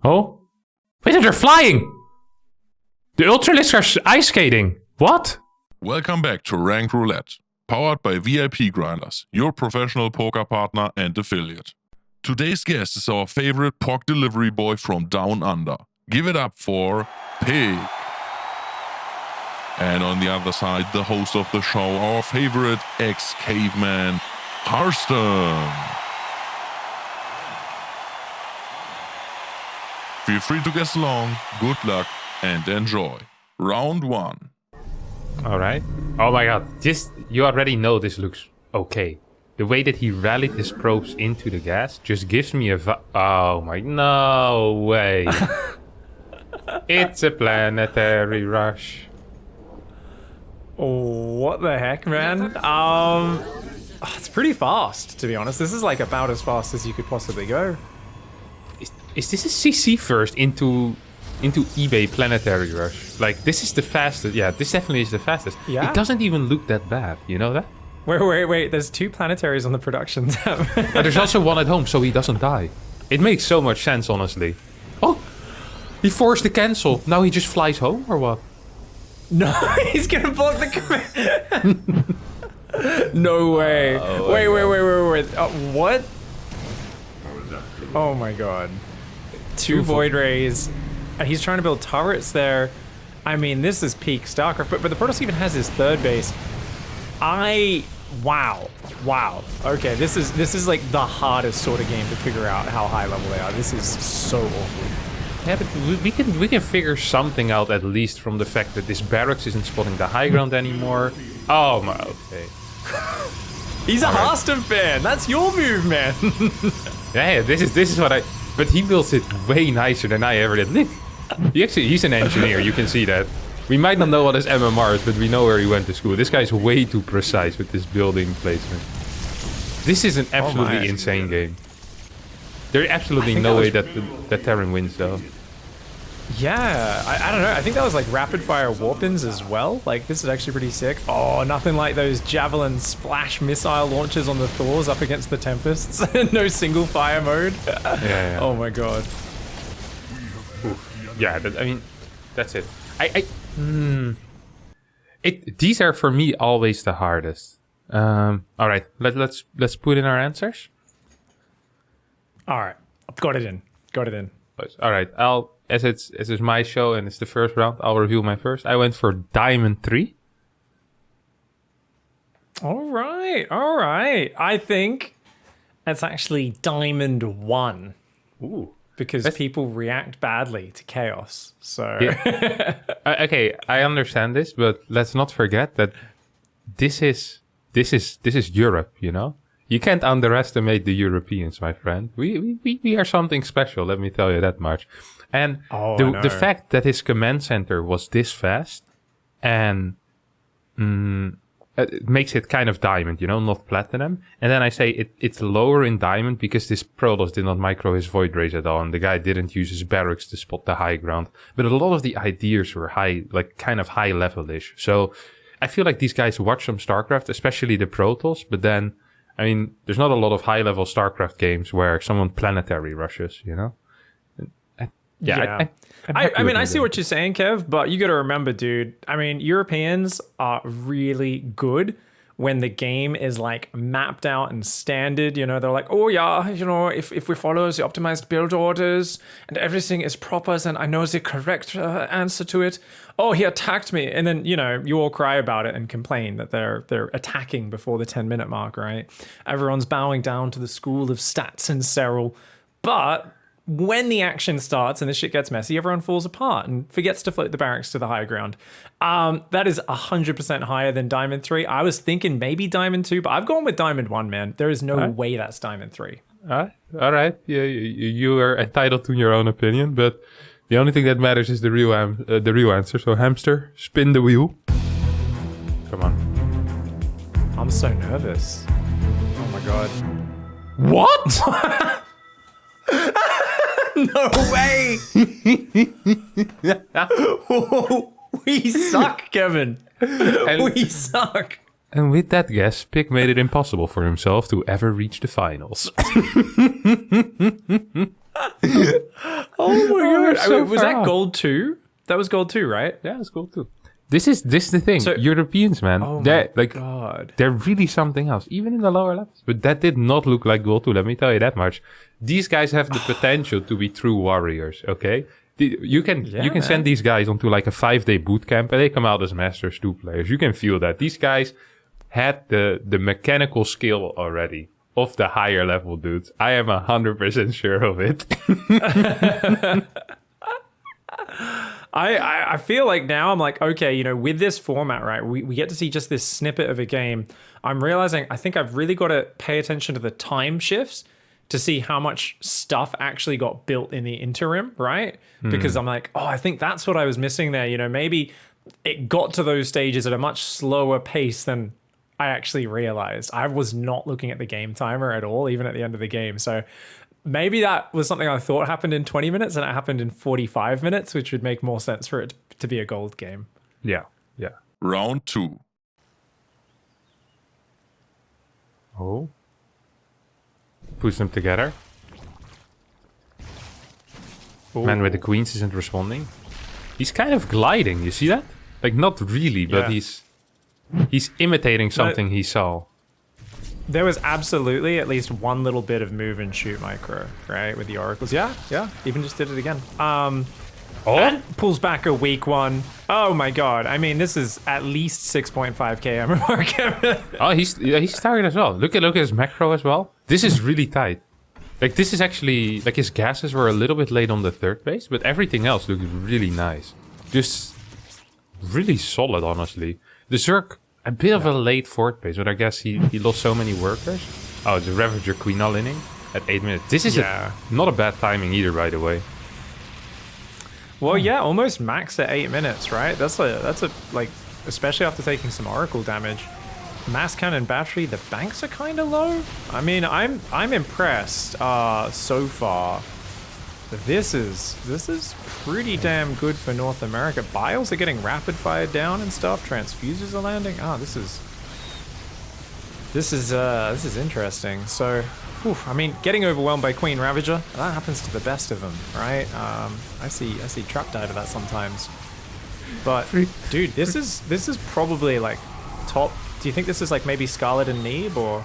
Oh? Wait, they're flying! The Ultralisks are ice skating. What? Welcome back to Ranked Roulette, powered by VIP Grinders, your professional poker partner and affiliate. Today's guest is our favorite pork delivery boy from Down Under. Give it up for Pig. And on the other side, the host of the show, our favorite ex-caveman, Harstem. Feel free to guess along, good luck, and enjoy. Round 1. Alright. Oh my god. You already know this looks okay. The way that he rallied his probes into the gas just gives me a oh my... No way. It's a planetary rush. What the heck, man? It's pretty fast, to be honest. This is like about as fast as you could possibly go. Is this a CC first into eBay Planetary Rush? Like, this is the fastest. Yeah, this definitely is the fastest. Yeah? It doesn't even look that bad. You know that? Wait. There's 2 planetaries on the production tab. But there's also one at home, so he doesn't die. It makes so much sense, honestly. Oh! He forced the cancel. Now he just flies home, or what? No, he's gonna block the command. No way. Oh, wait. What? Oh my god. 2 Void Rays. And he's trying to build turrets there. I mean, this is peak StarCraft, but the Protoss even has his 3rd base. Wow. Okay, this is like the hardest sort of game to figure out how high level they are. This is so awful. Yeah, but we can figure something out at least from the fact that this barracks isn't spotting the high ground anymore. Oh my, okay. He's a Harstem fan. That's your move, man. Yeah, this is what I... But he builds it way nicer than I ever did. Look, he's an engineer, you can see that. We might not know what his MMR is, but we know where he went to school. This guy's way too precise with this building placement. This is an absolutely insane game. There's absolutely no way that Terran wins, though. Yeah, I don't know. I think that was like rapid fire warp-ins as well. Like, this is actually pretty sick. Oh, nothing like those Javelin splash missile launches on the Thors up against the Tempests. No single fire mode. Yeah. Oh my god. Oof. Yeah, I mean, that's it. These are for me always the hardest. All right, let's put in our answers. All right, got it in. All right, as it's my show and it's the first round, I'll review my first. I went for Diamond 3. All right. I think that's actually Diamond 1. Ooh. Because people react badly to chaos. So yeah. Okay, I understand this, but let's not forget that this is Europe, you know? You can't underestimate the Europeans, my friend. We are something special, let me tell you that much. And the fact that his command center was this fast and it makes it kind of diamond, you know, not platinum. And then I say it's lower in diamond because this Protoss did not micro his Void Rays at all, and the guy didn't use his barracks to spot the high ground. But a lot of the ideas were high, like kind of high level-ish. So I feel like these guys watch some StarCraft, especially the Protoss, but then, I mean, there's not a lot of high-level StarCraft games where someone planetary rushes, you know? I mean, I see what you're saying, Kev, but you got to remember, dude. I mean, Europeans are really good when the game is like mapped out and standard. You know, they're like, oh yeah, you know, if we follow the optimized build orders and everything is proper, then I know the correct answer to it. Oh, he attacked me, and then you know you all cry about it and complain that they're attacking before the 10-minute mark, right? Everyone's bowing down to the school of stats and Cyril, but when the action starts and the shit gets messy, everyone falls apart and forgets to float the barracks to the high ground. That is 100% higher than Diamond 3. I was thinking maybe Diamond 2, but I've gone with Diamond 1, man. There is no way that's Diamond 3. All right. Yeah, you are entitled to your own opinion, but the only thing that matters is the real answer. So, Hamster, spin the wheel. Come on. I'm so nervous. Oh my god. What? No way! We suck, Kevin. We suck. And with that guess, Pick made it impossible for himself to ever reach the finals. Oh so was far that off. gold 2? That was gold 2, right? Yeah, it's cool too. This is the thing. So- Europeans, man, Oh they're my like god. they're really something else, even in the lower levels. But that did not look like gold 2. Let me tell you that much. These guys have the potential to be true warriors. Okay, you can man. send these guys onto like a 5-day boot camp, and they come out as Masters 2 players. You can feel that these guys had the mechanical skill already of the higher level dudes. I am 100% sure of it. I feel like now I'm like, okay, with this format, right, we get to see just this snippet of a game. I'm realizing I think I've really got to pay attention to the time shifts to see how much stuff actually got built in the interim, right? Because I'm like, I think that's what I was missing there. Maybe it got to those stages at a much slower pace than I actually realized. I was not looking at the game timer at all, even at the end of the game. So maybe that was something I thought happened in 20 minutes and it happened in 45 minutes, which would make more sense for it to be a gold game. Yeah. Round 2. Oh. Puts them together. Man with the queens isn't responding. He's kind of gliding, you see that? Like, not really, but Yeah. he's imitating something he saw. There was absolutely at least one little bit of move and shoot micro, right? With the oracles. Yeah. Even just did it again. And pulls back a weak one. Oh my god. I mean, this is at least 6.5k MMR. Oh, he's target as well. Look at his macro as well. This is really tight. Like, this is actually, like, his gases were a little bit late on the third base, but everything else looked really nice. Just really solid, honestly. The Zerg, a bit of a late fourth base, but I guess he lost so many workers. Oh, the Ravager Queen all inning at 8 minutes. This is not a bad timing either, by the way. Well, yeah, almost max at 8 minutes, right? That's a like, especially after taking some Oracle damage. Mass cannon battery, the banks are kind of low. I mean, I'm impressed so far. This is pretty damn good for North America. Biles are getting rapid fired down and stuff. Transfusers are landing. This is interesting. So, I mean, getting overwhelmed by Queen Ravager, that happens to the best of them, right? I see trapped out of that sometimes. But dude, this is probably like top. Do you think this is like maybe Scarlet and Neeb or?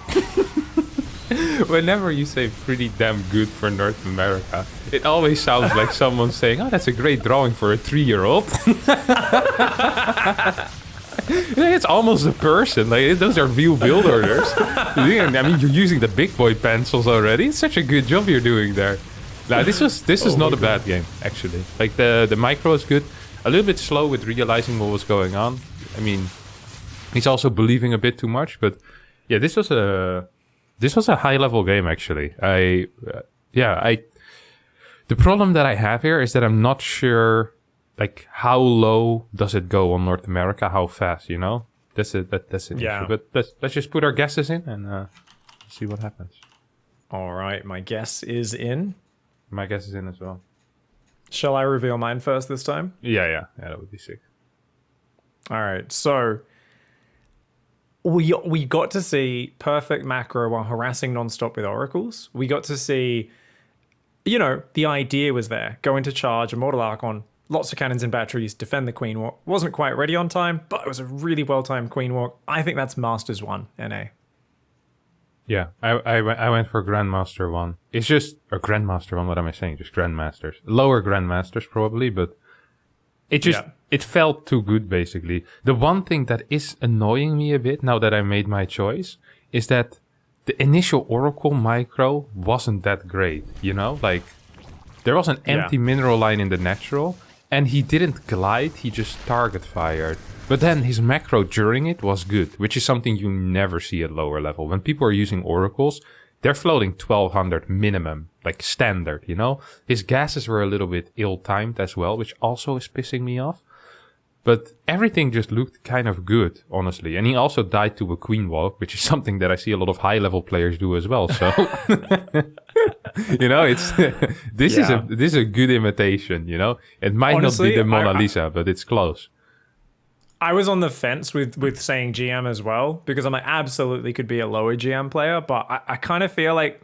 Whenever you say pretty damn good for North America, it always sounds like someone saying, "Oh, that's a great drawing for a 3-year-old." It's almost a person. Like, those are real build orders. I mean, you're using the big boy pencils already. It's such a good job you're doing there. Now, this is not a bad game, actually. Like, the micro is good. A little bit slow with realizing what was going on. I mean, he's also believing a bit too much, but yeah, this was a high level game, actually. The problem that I have here is that I'm not sure, like, how low does it go on North America? How fast, you know? That's an issue. But let's just put our guesses in and see what happens. All right, my guess is in. My guess is in as well. Shall I reveal mine first this time? Yeah, that would be sick. All right, so we got to see perfect macro while harassing nonstop with oracles. We got to see, the idea was there. Go into charge, Immortal Archon, lots of cannons and batteries, defend the Queen Walk. Wasn't quite ready on time, but it was a really well-timed Queen Walk. I think that's Masters 1, NA. Yeah, I went for Grandmaster 1. It's just a Grandmaster 1, what am I saying? Just Grandmasters. Lower Grandmasters probably, but it felt too good, basically. The one thing that is annoying me a bit now that I made my choice is that the initial Oracle micro wasn't that great, Like, there was an empty mineral line in the natural, and he didn't glide, he just target fired. But then his macro during it was good, which is something you never see at lower level. When people are using oracles, they're floating 1200 minimum, like standard, His gases were a little bit ill-timed as well, which also is pissing me off. But everything just looked kind of good, honestly. And he also died to a Queen Walk, which is something that I see a lot of high-level players do as well. So, it's this is a good imitation, It might Honestly, not be the Mona Lisa, but it's close. I was on the fence with saying GM as well, because I'm like, absolutely could be a lower GM player, but I kind of feel like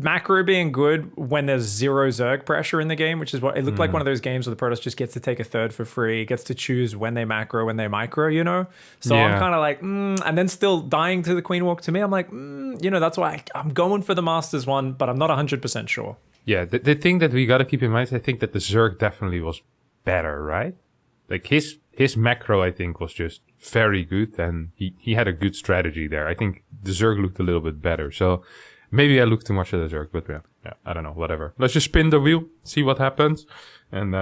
macro being good when there's zero Zerg pressure in the game, which is what it looked like one of those games where the Protoss just gets to take a third for free, gets to choose when they macro, when they micro, you know? So I'm kind of like, and then still dying to the Queen Walk. To me, I'm like, you know, that's why I'm going for the Masters one, but I'm not 100% sure. Yeah, the thing that we got to keep in mind is I think that the Zerg definitely was better, right? Like his macro, I think, was just very good, and he had a good strategy there. I think the Zerg looked a little bit better. So maybe I looked too much at the Zerg, but yeah, I don't know, whatever. Let's just spin the wheel, see what happens, and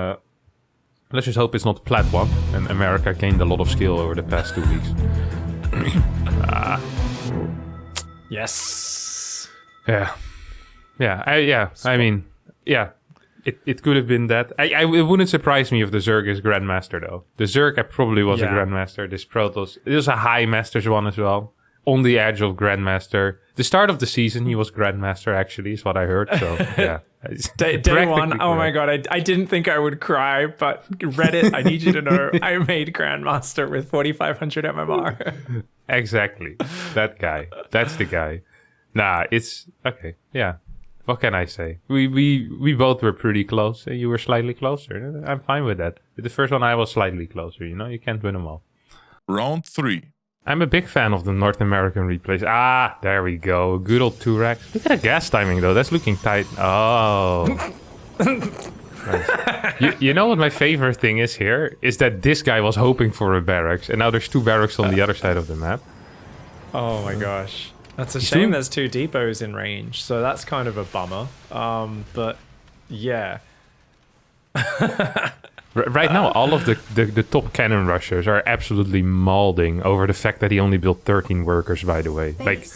let's just hope it's not plat 1, and America gained a lot of skill over the past 2 weeks. Yes. Yeah. I mean, it could have been that. It wouldn't surprise me if the Zerg is Grandmaster, though. The Zerg probably was a Grandmaster. This Protoss, it was a high Masters one as well. On the edge of Grandmaster. The start of the season, he was Grandmaster, actually, is what I heard. So, yeah. Day one, oh my god, I didn't think I would cry, but Reddit, I need you to know, I made Grandmaster with 4,500 MMR. Exactly. That guy. That's the guy. Nah, it's... Okay, yeah. What can I say? We both were pretty close. You were slightly closer. I'm fine with that. With the first one, I was slightly closer. You know, you can't win them all. Round 3. I'm a big fan of the North American replays. Ah, there we go. Good old Turak. Look at the gas timing, though. That's looking tight. Oh. Nice. You know what my favorite thing is here? Is that this guy was hoping for a barracks, and now there's 2 barracks on the other side of the map. Oh my gosh. That's a shame there's 2 depots in range, so that's kind of a bummer. But yeah. Right now, all of the top cannon rushers are absolutely mauling over the fact that he only built 13 workers, by the way. Like,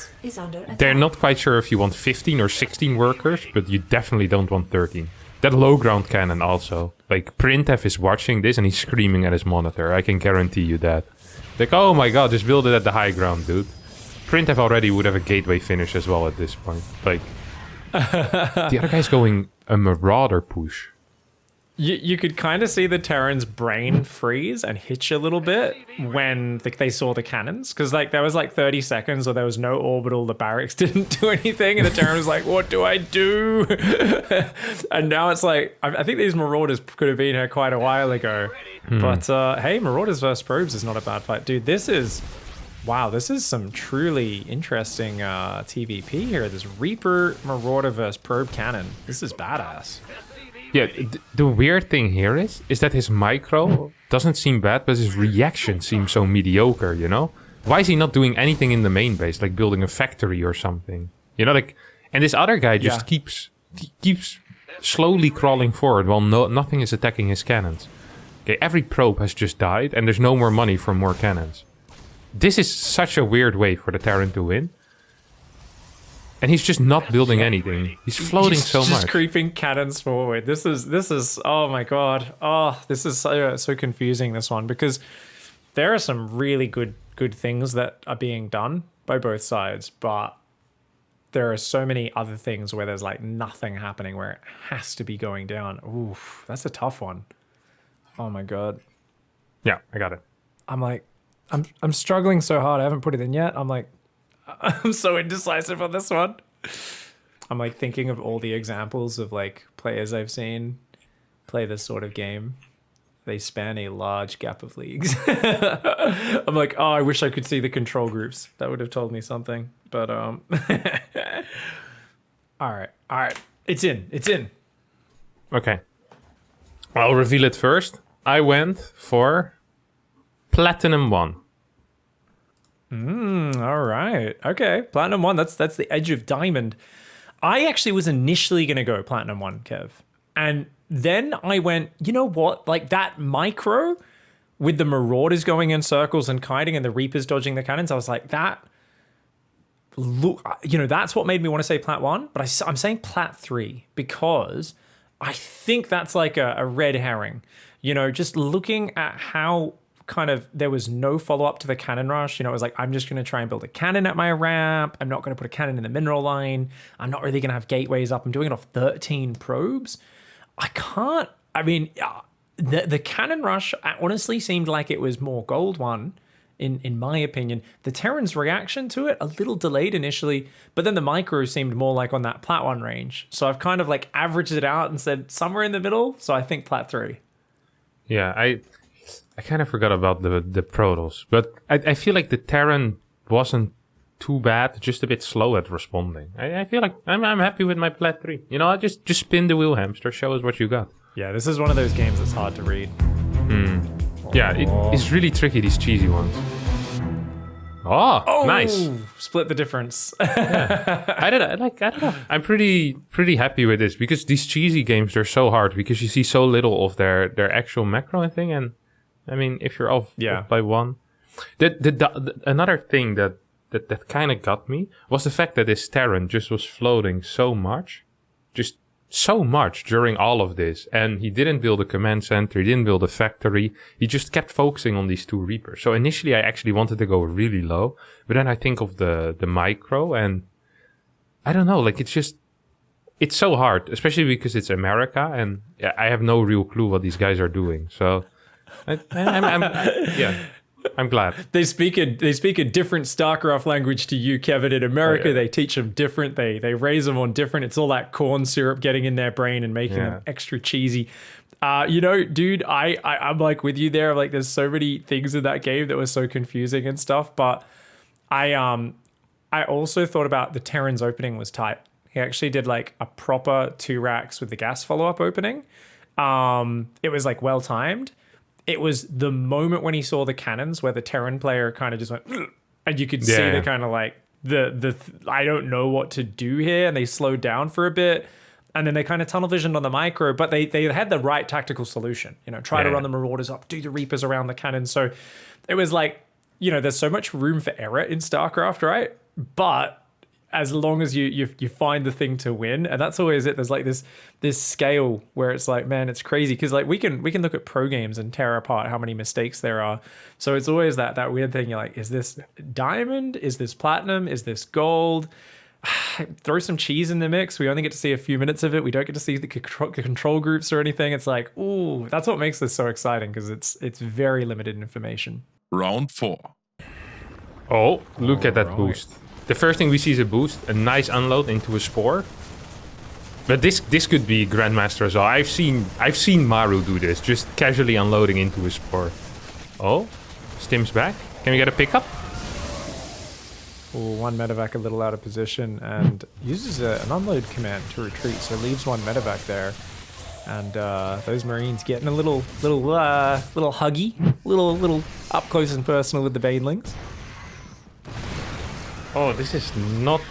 they're not quite sure if you want 15 or 16 workers, but you definitely don't want 13. That low ground cannon also. Like, Printf is watching this and he's screaming at his monitor. I can guarantee you that. Like, oh my god, just build it at the high ground, dude. Printf already would have a gateway finish as well at this point. Like, the other guy's going a Marauder push. You could kind of see the Terran's brain freeze and hitch a little bit when they saw the cannons. Because like there was like 30 seconds where there was no orbital, the barracks didn't do anything, and the Terran was like, what do I do? And now it's like, I think these Marauders could have been here quite a while ago. But hey, Marauders versus Probes is not a bad fight. Dude, this is... Wow, this is some truly interesting TVP here. This Reaper Marauder versus Probe Cannon. This is badass. Yeah, the weird thing here is that his micro doesn't seem bad, but his reaction seems so mediocre, you know? Why is he not doing anything in the main base, like building a factory or something? You know, like... And this other guy just keeps slowly crawling forward while nothing is attacking his cannons. Okay, every probe has just died, and there's no more money for more cannons. This is such a weird way for the Terran to win. And he's just not building anything. He's floating so much. Just creeping cannons forward. This is oh my god. Oh, this is so confusing, this one, because there are some really good things that are being done by both sides, but there are so many other things where there's like nothing happening, where it has to be going down. Oof, that's a tough one. Oh my god. Yeah, I got it. I'm struggling so hard. I haven't put it in yet. I'm so indecisive on this one. I'm like thinking of all the examples of like players I've seen play this sort of game. They span a large gap of leagues. I'm like, oh, I wish I could see the control groups. That would have told me something. But all right. It's in. Okay. I'll reveal it first. I went for Platinum 1. All right. Okay. Platinum 1. That's the edge of diamond. I actually was initially going to go Platinum 1, Kev. And then I went, you know what? Like that micro with the Marauders going in circles and kiting and the Reapers dodging the cannons. I was like, that's what made me want to say Plat 1. But I'm saying Plat 3 because I think that's like a red herring. You know, just looking at how kind of there was no follow-up to the cannon rush. You know, it was like, I'm just going to try and build a cannon at my ramp. I'm not going to put a cannon in the mineral line. I'm not really going to have gateways up. I'm doing it off 13 probes. The cannon rush honestly seemed like it was more gold one in my opinion. The Terran's reaction to it, a little delayed initially, but then the micro seemed more like on that Plat 1 range. So I've kind of like averaged it out and said somewhere in the middle. So I think Plat 3. Yeah, I kind of forgot about the Protoss, but I feel like the Terran wasn't too bad, just a bit slow at responding. I feel like I'm happy with my Plat 3. You know, I just spin the wheel, hamster. Show us what you got. Yeah, this is one of those games that's hard to read. Yeah, it's really tricky, these cheesy ones. Oh, nice. Split the difference. I don't know. I'm pretty happy with this because these cheesy games, they're so hard because you see so little of their actual macro and thing. And I mean, if you're off by one, another thing that kind of got me was the fact that this Terran just was floating so much during all of this, and he didn't build a command center, he didn't build a factory, he just kept focusing on these two Reapers. So initially I actually wanted to go really low, but then I think of the micro, and I don't know, like it's so hard, especially because it's America, and I have no real clue what these guys are doing. So I'm glad. They speak a different StarCraft language to you, Kevin. In America, they teach them different. They raise them on different. It's all that corn syrup getting in their brain and making them extra cheesy. You know, dude, I'm like with you there. Like, there's so many things in that game that were so confusing and stuff. But I also thought about the Terran's opening was tight. He actually did like a proper 2 racks with the gas follow-up opening. It was like well timed. It was the moment when he saw the cannons where the Terran player kind of just went, and you could see the kind of like I don't know what to do here, and they slowed down for a bit, and then they kind of tunnel visioned on the micro, but they had the right tactical solution. You know, try to run the Marauders up, do the Reapers around the cannon. So it was like, you know, there's so much room for error in StarCraft, right? But as long as you find the thing to win, and that's always it. There's like this scale where it's like, man, it's crazy because like we can look at pro games and tear apart how many mistakes there are. So it's always that weird thing. You're like, is this diamond? Is this platinum? Is this gold? Throw some cheese in the mix. We only get to see a few minutes of it. We don't get to see the control groups or anything. It's like, ooh, that's what makes this so exciting because it's very limited information. Round 4. Oh, look at that boost. The first thing we see is a boost, a nice unload into a Spore. But this could be Grandmaster as well. I've seen Maru do this, just casually unloading into a Spore. Oh, Stim's back. Can we get a pickup? Ooh, one medevac a little out of position and uses an unload command to retreat, so leaves one medevac there. And those Marines getting a little huggy, little up close and personal with the Banelings. Oh, this is not...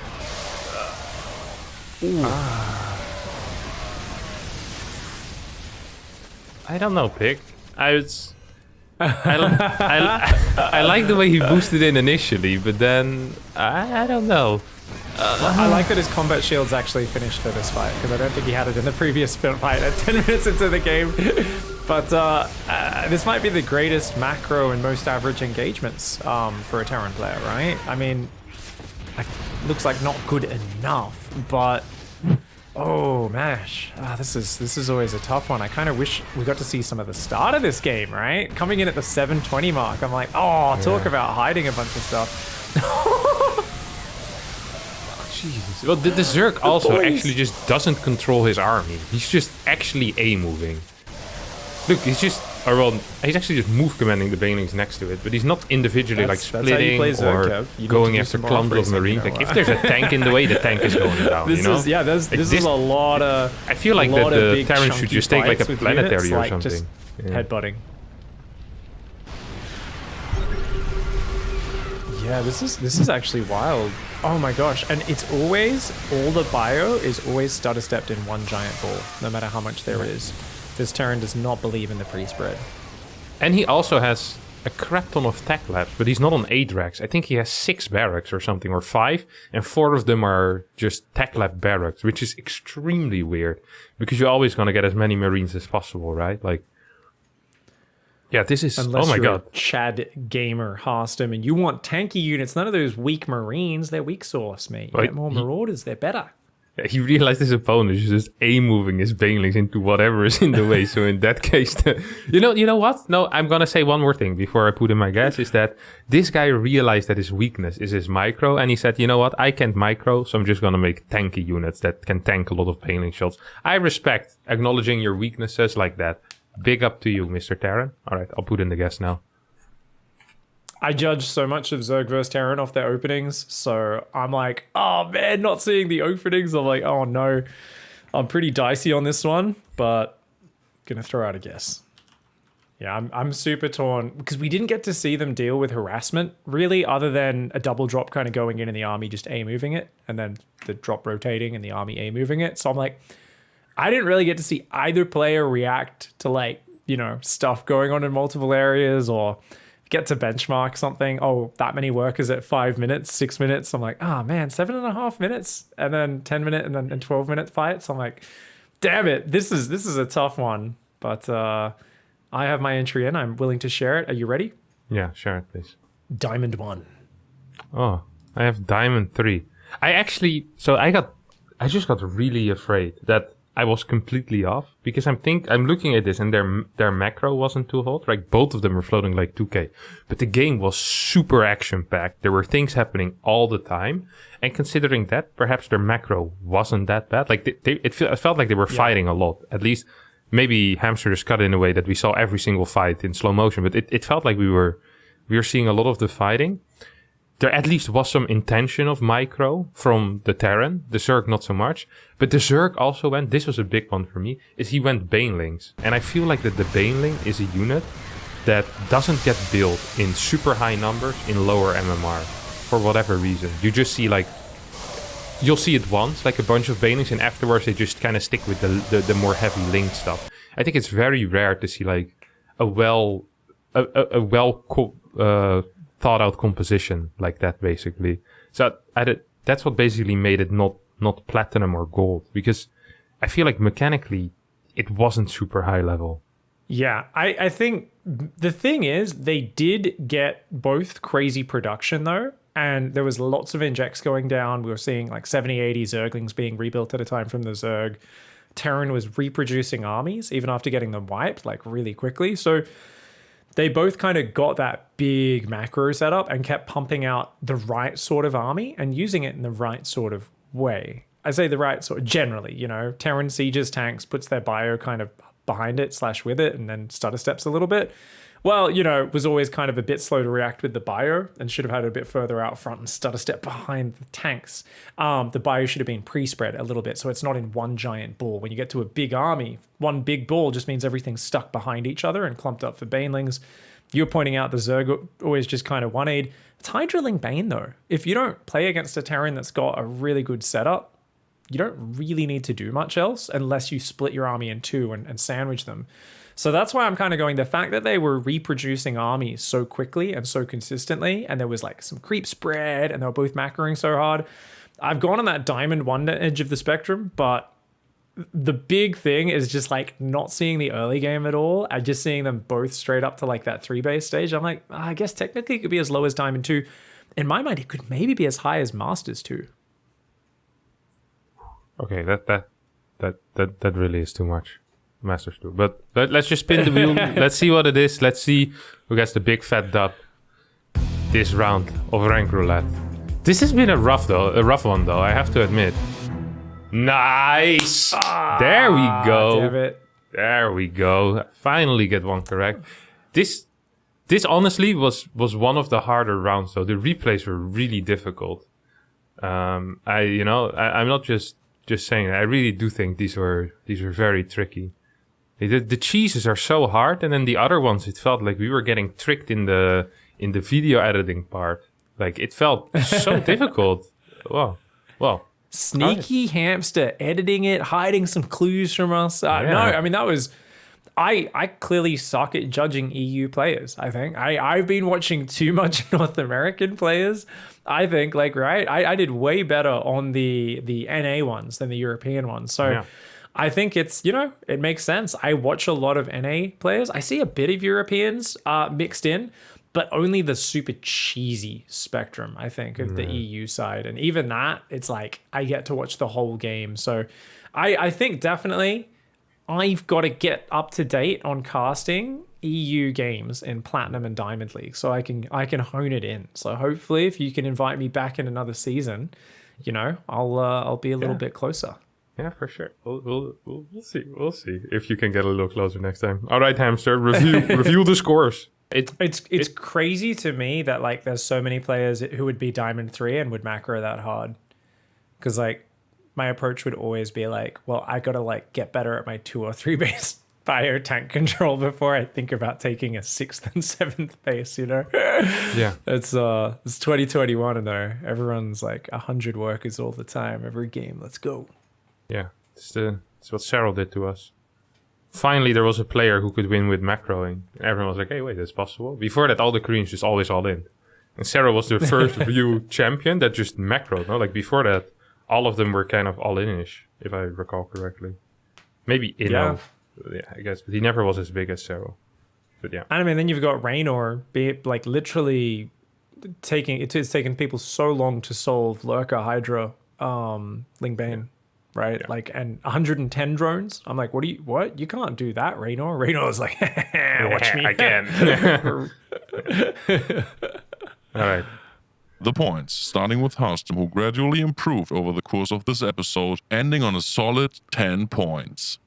I don't know, Pig. I like the way he boosted in initially, but then I don't know. I like that his combat shield's actually finished for this fight, because I don't think he had it in the previous fight at 10 minutes into the game. But this might be the greatest macro and most average engagements for a Terran player, right? I mean, looks like not good enough, but oh mash, this is always a tough one. I kind of wish we got to see some of the start of this game, right? Coming in at the 720 mark, I'm like, talk about hiding a bunch of stuff. Jesus. Well, the Zerg also actually just doesn't control his army. He's just actually A-moving. Look, he's actually just move commanding the Banelings next to it, but he's not individually splitting or going after clumps of Marines. Like, if there's a tank in the way, the tank is going down, this is a lot of... I feel like that the Terran should just take like a planetary or something. Just headbutting. Yeah, this is actually wild. Oh my gosh, and it's always, all the bio is always stutter stepped in one giant ball, no matter how much there is. This Terran does not believe in the pre-spread. And he also has a crap ton of tech labs, but he's not on 8 racks. I think he has 6 barracks or something, or 5, and 4 of them are just tech lab barracks, which is extremely weird, because you're always going to get as many Marines as possible, right? Like, yeah, this is... Unless oh my god. A Chad gamer Harstem, and you want tanky units, none of those weak Marines, they're weak sauce, mate. You get more Marauders, they're better. He realized his opponent is just A-moving his banelings into whatever is in the way. So in that case, you know what? No, I'm going to say one more thing before I put in my guess, is that this guy realized that his weakness is his micro. And he said, you know what? I can't micro, so I'm just going to make tanky units that can tank a lot of baneling shots. I respect acknowledging your weaknesses like that. Big up to you, Mr. Terran. All right, I'll put in the guess now. I judge so much of Zerg vs. Terran off their openings, so I'm like, oh man, not seeing the openings. I'm like, oh no. I'm pretty dicey on this one, but gonna throw out a guess. Yeah, I'm super torn because we didn't get to see them deal with harassment really, other than a double drop kind of going in the army just A moving it, and then the drop rotating and the army A moving it. So I'm like, I didn't really get to see either player react to like, you know, stuff going on in multiple areas or get to benchmark something. Oh, that many workers at 5 minutes, 6 minutes. I'm like, oh man, 7.5 minutes, and then 10 minute and then 12-minute fights. I'm like, damn it, this is a tough one. But I have my entry in. I'm willing to share it. Are you ready? Yeah, share it, please. Diamond 1. Oh, I have Diamond 3. I just got really afraid that I was completely off, because I'm looking at this and their macro wasn't too hot. Like both of them were floating like 2k, but the game was super action packed. There were things happening all the time, and considering that, perhaps their macro wasn't that bad. Like it felt like they were fighting a lot. At least maybe Hamster just cut in a way that we saw every single fight in slow motion, but it felt like we were seeing a lot of the fighting. There at least was some intention of micro from the Terran, the Zerg not so much. But the Zerg also went, this was a big one for me, is he went Banelings. And I feel like that the Baneling is a unit that doesn't get built in super high numbers in lower MMR. For whatever reason. You just see like, you'll see it once, like a bunch of Banelings, and afterwards they just kind of stick with the more heavy link stuff. I think it's very rare to see like a well thought out composition like that, basically. So that's what basically made it not platinum or gold, because I feel like mechanically it wasn't super high level. Yeah, I think the thing is they did get both crazy production though, and there was lots of injects going down. We were seeing like 70, 80 Zerglings being rebuilt at a time from the Zerg. Terran was reproducing armies even after getting them wiped like really quickly. So they both kind of got that big macro setup and kept pumping out the right sort of army and using it in the right sort of way. I say the right sort of generally, you know, Terran sieges tanks, puts their bio kind of behind it / with it, and then stutter steps a little bit. Well, you know, was always kind of a bit slow to react with the bio and should have had it a bit further out front and stutter step behind the tanks. The bio should have been pre-spread a little bit so it's not in one giant ball. When you get to a big army, one big ball just means everything's stuck behind each other and clumped up for Banelings. You're pointing out the Zerg always just kind of 1-aid. It's high drilling Bane though. If you don't play against a Terran that's got a really good setup, you don't really need to do much else unless you split your army in two and sandwich them. So that's why I'm kind of going, the fact that they were reproducing armies so quickly and so consistently, and there was like some creep spread and they were both macroing so hard. I've gone on that Diamond 1 edge of the spectrum, but the big thing is just like not seeing the early game at all and just seeing them both straight up to like that 3-base stage. I'm like, I guess technically it could be as low as Diamond 2. In my mind, it could maybe be as high as Masters 2. Okay, that really is too much. Masters 2. But let's just spin the wheel. Let's see what it is. Let's see who gets the big fat dub this round of Rank Roulette. This has been a rough one though, I have to admit. Nice! There we go. Damn it. There we go. Finally get one correct. This honestly was one of the harder rounds though. The replays were really difficult. I'm not just saying that. I really do think these were very tricky. The cheeses are so hard, and then the other ones, it felt like we were getting tricked in the video editing part. Like it felt so difficult. Wow. Well, sneaky hamster editing it, hiding some clues from us. No, I mean that was. I clearly suck at judging EU players. I think I've been watching too much North American players. I think I did way better on the NA ones than the European ones. So. Yeah. I think it's, it makes sense. I watch a lot of NA players. I see a bit of Europeans mixed in, but only the super cheesy spectrum, I think, of the EU side. And even that, it's like I get to watch the whole game. So I think definitely I've got to get up to date on casting EU games in Platinum and Diamond League so I can hone it in. So hopefully if you can invite me back in another season, you know, I'll be a little bit closer. Yeah, for sure. We'll see. We'll see if you can get a little closer next time. All right, Hamster, review the scores. It's crazy to me that like there's so many players who would be Diamond 3 and would macro that hard. Because like my approach would always be like, well, I gotta like get better at my 2 or 3 base bio tank control before I think about taking a 6th and 7th base, you know? Yeah. It's 2021 and though everyone's like 100 workers all the time, every game. Let's go. Yeah. It's what Cyril did to us. Finally, there was a player who could win with macroing. Everyone was like, hey, wait, that's possible. Before that, all the Koreans just always all in. And Cyril was the first Ryu champion that just macroed, no? Like before that, all of them were kind of all-in-ish, if I recall correctly. Maybe Inno. Yeah, I guess. But he never was as big as Cyril. But yeah. And I mean, then you've got Raynor, like literally it's taken people so long to solve Lurker, Hydra, Ling Bane, right? Yeah. Like, and 110 drones. I'm like, what? You can't do that, Raynor. Raynor's like, watch me. I can. All right. The points, starting with Harstem, who gradually improved over the course of this episode, ending on a solid 10 points.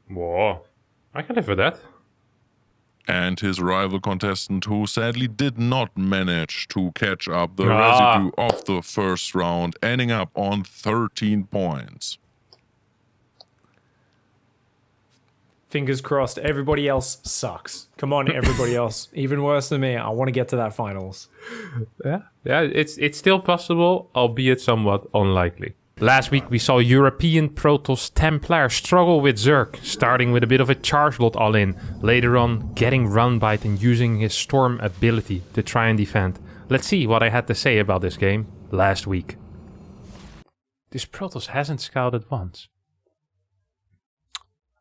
Whoa. I can live with that. And his rival contestant, who sadly did not manage to catch up the residue of the first round, ending up on 13 points. Fingers crossed. Everybody else sucks. Come on, everybody else. Even worse than me. I want to get to that finals. Yeah, it's still possible, albeit somewhat unlikely. Last week we saw European Protoss Templar struggle with Zerg, starting with a bit of a charge lot all-in, later on getting run by it and using his Storm ability to try and defend. Let's see what I had to say about this game last week. This Protoss hasn't scouted once.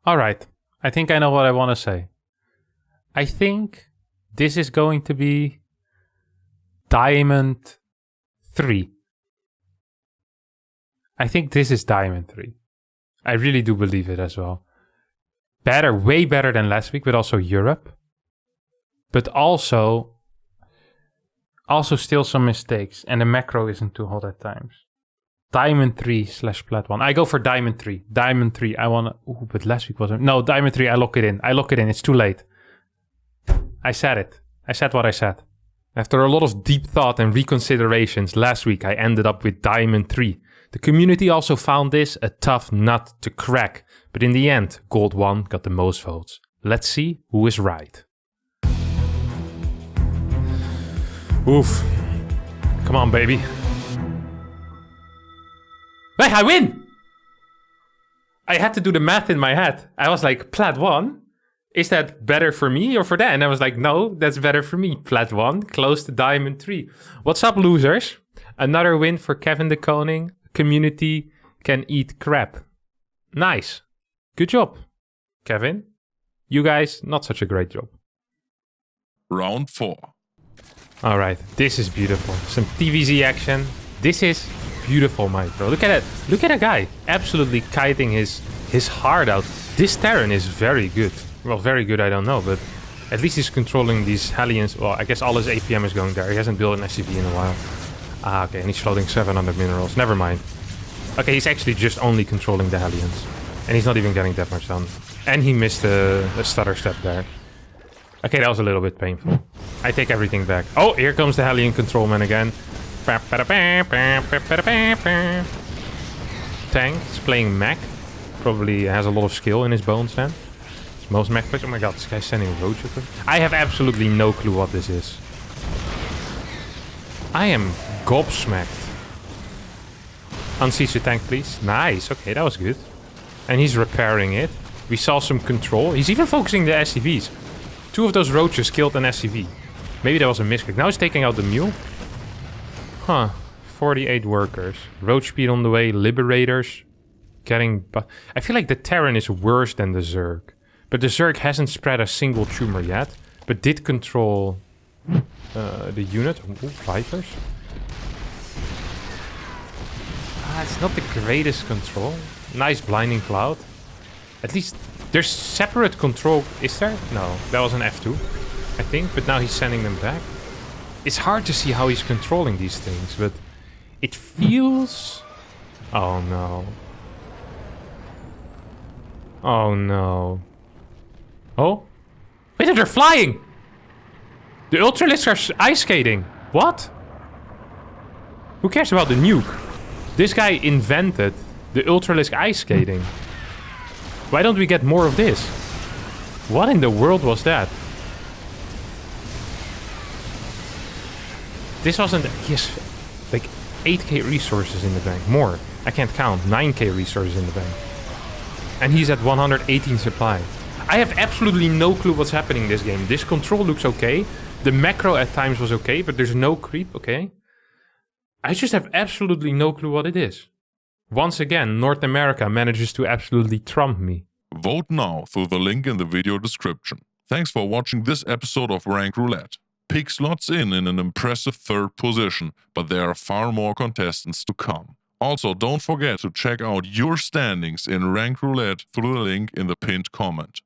Alright, I think I know what I want to say. I think this is going to be Diamond 3. I think this is Diamond 3. I really do believe it as well. Better, way better than last week, but also Europe. But also still some mistakes. And the macro isn't too hot at times. Diamond 3 / Plat 1. I go for Diamond 3. Diamond 3. I want to... Ooh, but last week wasn't... No, Diamond 3. I lock it in. It's too late. I said it. I said what I said. After a lot of deep thought and reconsiderations, last week I ended up with Diamond 3. The community also found this a tough nut to crack. But in the end, Gold 1 got the most votes. Let's see who is right. Oof. Come on, baby. Hey, I win! I had to do the math in my head. I was like, Plat 1? Is that better for me or for that? And I was like, no, that's better for me. Plat 1, close to Diamond 3. What's up, losers? Another win for Kevin de Koning. Community can eat crap. Nice. Good job, Kevin. You guys, not such a great job. Round 4. All right, this is beautiful. Some TVZ action. This is beautiful, Micro. Look at it. Look at that guy. Absolutely kiting his heart out. This Terran is very good. Well, very good, I don't know, but at least he's controlling these Hellions. Well, I guess all his APM is going there. He hasn't built an SCV in a while. Ah, okay, and he's floating 700 minerals. Never mind. Okay, he's actually just only controlling the Hellions. And he's not even getting that much done. And he missed a stutter step there. Okay, that was a little bit painful. I take everything back. Oh, here comes the Hellion controlman again. Tank is playing mech. Probably has a lot of skill in his bones then. Most mech players. Oh my god, this guy's sending road shooter. I have absolutely no clue what this is. I am gobsmacked. Unsiege the tank, please. Nice. Okay, that was good. And he's repairing it. We saw some control. He's even focusing the SCVs. 2 of those roaches killed an SCV. Maybe that was a misclick. Now he's taking out the mule. Huh. 48 workers. Roach speed on the way. Liberators. Getting... I feel like the Terran is worse than the Zerg. But the Zerg hasn't spread a single tumor yet. But did control The unit. Ooh, Vipers. It's not the greatest control. Nice blinding cloud. At least there's separate control. Is there? No, that was an F2, I think. But now he's sending them back. It's hard to see how he's controlling these things, but it feels... Oh no. Oh no. Oh? Wait, they're flying! The Ultralisks are ice skating. What? Who cares about the nuke? This guy invented the Ultralisk ice skating. Why don't we get more of this? What in the world was that? This wasn't... Yes, like 8k resources in the bank. More. I can't count. 9k resources in the bank. And he's at 118 supply. I have absolutely no clue what's happening in this game. This control looks okay. The macro at times was okay, but there's no creep, okay? I just have absolutely no clue what it is. Once again, North America manages to absolutely trump me. Vote now through the link in the video description. Thanks for watching this episode of Rank Roulette. Pig slots in an impressive 3rd position, but there are far more contestants to come. Also, don't forget to check out your standings in Rank Roulette through the link in the pinned comment.